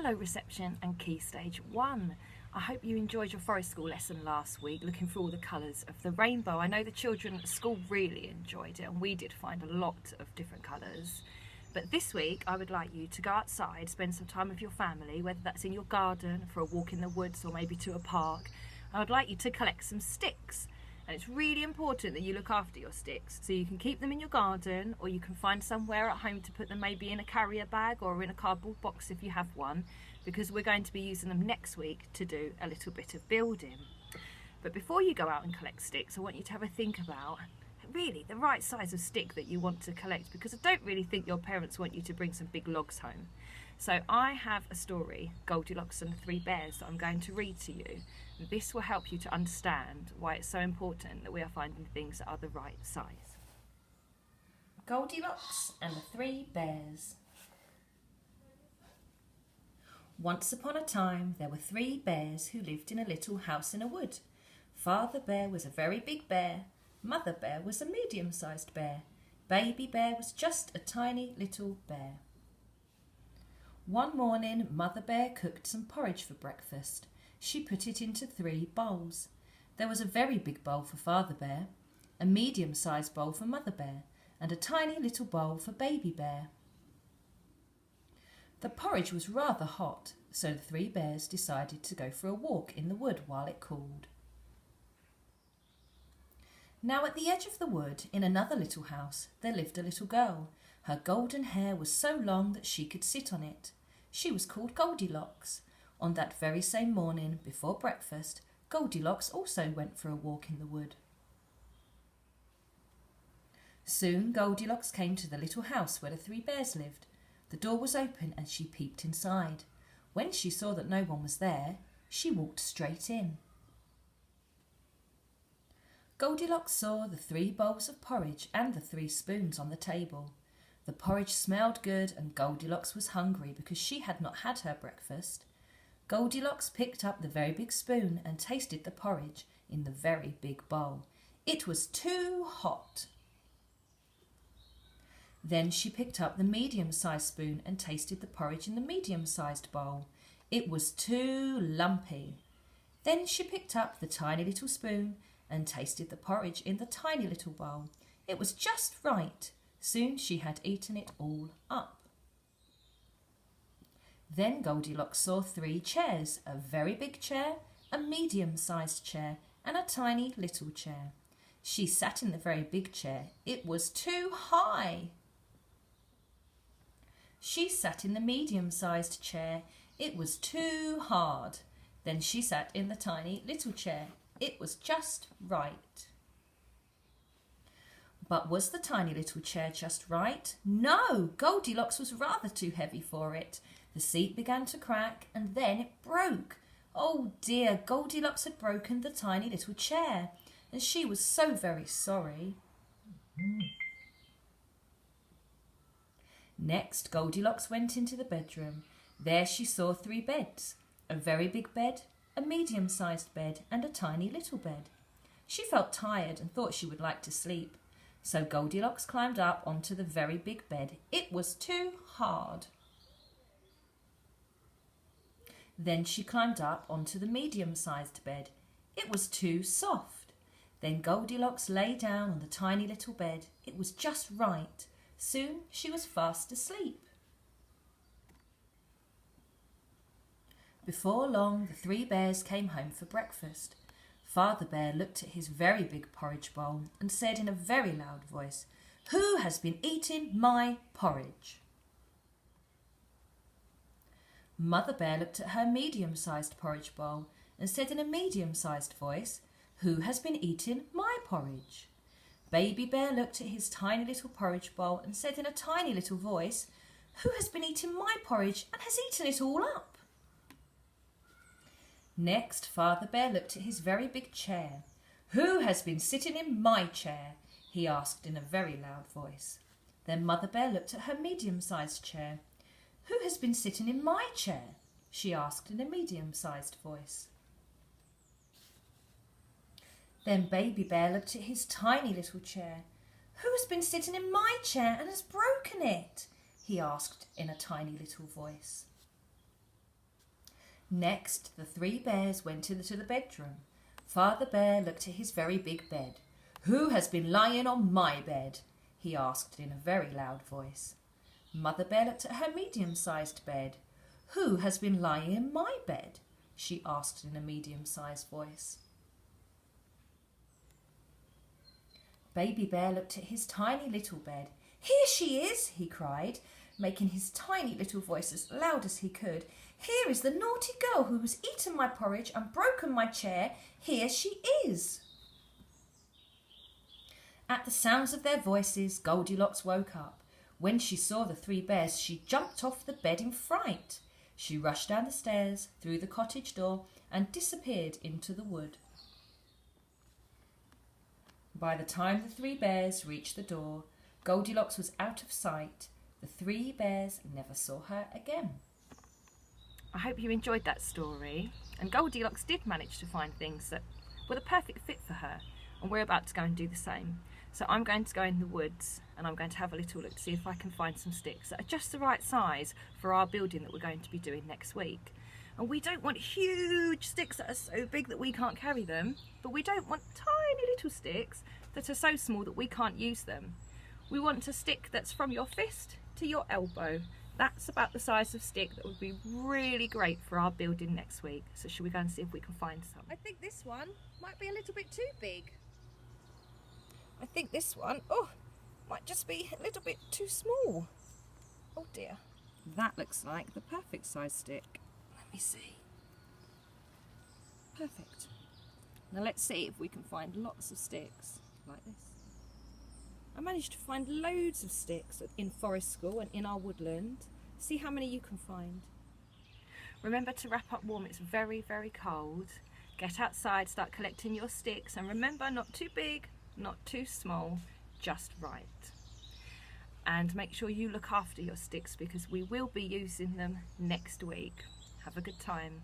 Hello reception and Key Stage 1. I hope you enjoyed your forest school lesson last week, looking for all the colours of the rainbow. I know the children at school really enjoyed it and we did find a lot of different colours. But this week I would like you to go outside, spend some time with your family, whether that's in your garden, for a walk in the woods or maybe to a park. I would like you to collect some sticks. And it's really important that you look after your sticks, so you can keep them in your garden or you can find somewhere at home to put them maybe in a carrier bag or in a cardboard box if you have one, because we're going to be using them next week to do a little bit of building. But before you go out and collect sticks, I want you to have a think about really the right size of stick that you want to collect, because I don't really think your parents want you to bring some big logs home. So I have a story, Goldilocks and the Three Bears, that I'm going to read to you. This will help you to understand why it's so important that we are finding things that are the right size. Goldilocks and the Three Bears. Once upon a time there were 3 bears who lived in a little house in a wood. Father Bear was a very big bear. Mother Bear was a medium-sized bear. Baby Bear was just a tiny little bear. One morning Mother Bear cooked some porridge for breakfast. She put it into 3 bowls. There was a very big bowl for Father Bear, a medium-sized bowl for Mother Bear, and a tiny little bowl for Baby Bear. The porridge was rather hot, so the 3 bears decided to go for a walk in the wood while it cooled. Now at the edge of the wood, in another little house, there lived a little girl. Her golden hair was so long that she could sit on it. She was called Goldilocks. On that very same morning, before breakfast, Goldilocks also went for a walk in the wood. Soon Goldilocks came to the little house where the 3 bears lived. The door was open and she peeped inside. When she saw that no one was there, she walked straight in. Goldilocks saw the 3 bowls of porridge and the 3 spoons on the table. The porridge smelled good and Goldilocks was hungry because she had not had her breakfast. Goldilocks picked up the very big spoon and tasted the porridge in the very big bowl. It was too hot. Then she picked up the medium-sized spoon and tasted the porridge in the medium-sized bowl. It was too lumpy. Then she picked up the tiny little spoon and tasted the porridge in the tiny little bowl. It was just right. Soon she had eaten it all up. Then Goldilocks saw 3 chairs, a very big chair, a medium-sized chair, and a tiny little chair. She sat in the very big chair. It was too high. She sat in the medium-sized chair. It was too hard. Then she sat in the tiny little chair. It was just right. But was the tiny little chair just right? No, Goldilocks was rather too heavy for it. The seat began to crack and then it broke. Oh dear, Goldilocks had broken the tiny little chair and she was so very sorry. Next, Goldilocks went into the bedroom. There she saw 3 beds, a very big bed, a medium-sized bed and a tiny little bed. She felt tired and thought she would like to sleep. So Goldilocks climbed up onto the very big bed. It was too hard. Then she climbed up onto the medium-sized bed. It was too soft. Then Goldilocks lay down on the tiny little bed. It was just right. Soon she was fast asleep. Before long, the 3 bears came home for breakfast. Father Bear looked at his very big porridge bowl and said in a very loud voice, "Who has been eating my porridge?" Mother Bear looked at her medium-sized porridge bowl and said in a medium-sized voice, "Who has been eating my porridge?" Baby Bear looked at his tiny little porridge bowl and said in a tiny little voice, "Who has been eating my porridge and has eaten it all up?" Next, Father Bear looked at his very big chair. "Who has been sitting in my chair?" he asked in a very loud voice. Then Mother Bear looked at her medium-sized chair. "Who has been sitting in my chair?" she asked in a medium-sized voice. Then Baby Bear looked at his tiny little chair. "Who has been sitting in my chair and has broken it?" he asked in a tiny little voice. Next, the three bears went into the bedroom. Father Bear looked at his very big bed. "Who has been lying on my bed?" he asked in a very loud voice. Mother Bear looked at her medium-sized bed. "Who has been lying in my bed?" she asked in a medium-sized voice. Baby Bear looked at his tiny little bed. "Here she is," he cried, making his tiny little voice as loud as he could. "Here is the naughty girl who has eaten my porridge and broken my chair. Here she is." At the sounds of their voices, Goldilocks woke up. When she saw the three bears, she jumped off the bed in fright. She rushed down the stairs, through the cottage door, and disappeared into the wood. By the time the three bears reached the door, Goldilocks was out of sight. The three bears never saw her again. I hope you enjoyed that story. And Goldilocks did manage to find things that were the perfect fit for her. And we're about to go and do the same. So I'm going to go in the woods and I'm going to have a little look to see if I can find some sticks that are just the right size for our building that we're going to be doing next week. And we don't want huge sticks that are so big that we can't carry them, but we don't want tiny little sticks that are so small that we can't use them. We want a stick that's from your fist to your elbow. That's about the size of stick that would be really great for our building next week. So shall we go and see if we can find some? I think this one might be a little bit too big. I think this one, might just be a little bit too small. Oh dear. That looks like the perfect size stick. Let me see. Perfect. Now let's see if we can find lots of sticks like this. I managed to find loads of sticks in Forest School and in our woodland. See how many you can find. Remember to wrap up warm, it's very, very cold. Get outside, start collecting your sticks, and remember, not too big, not too small, just right. And make sure you look after your sticks because we will be using them next week. Have a good time.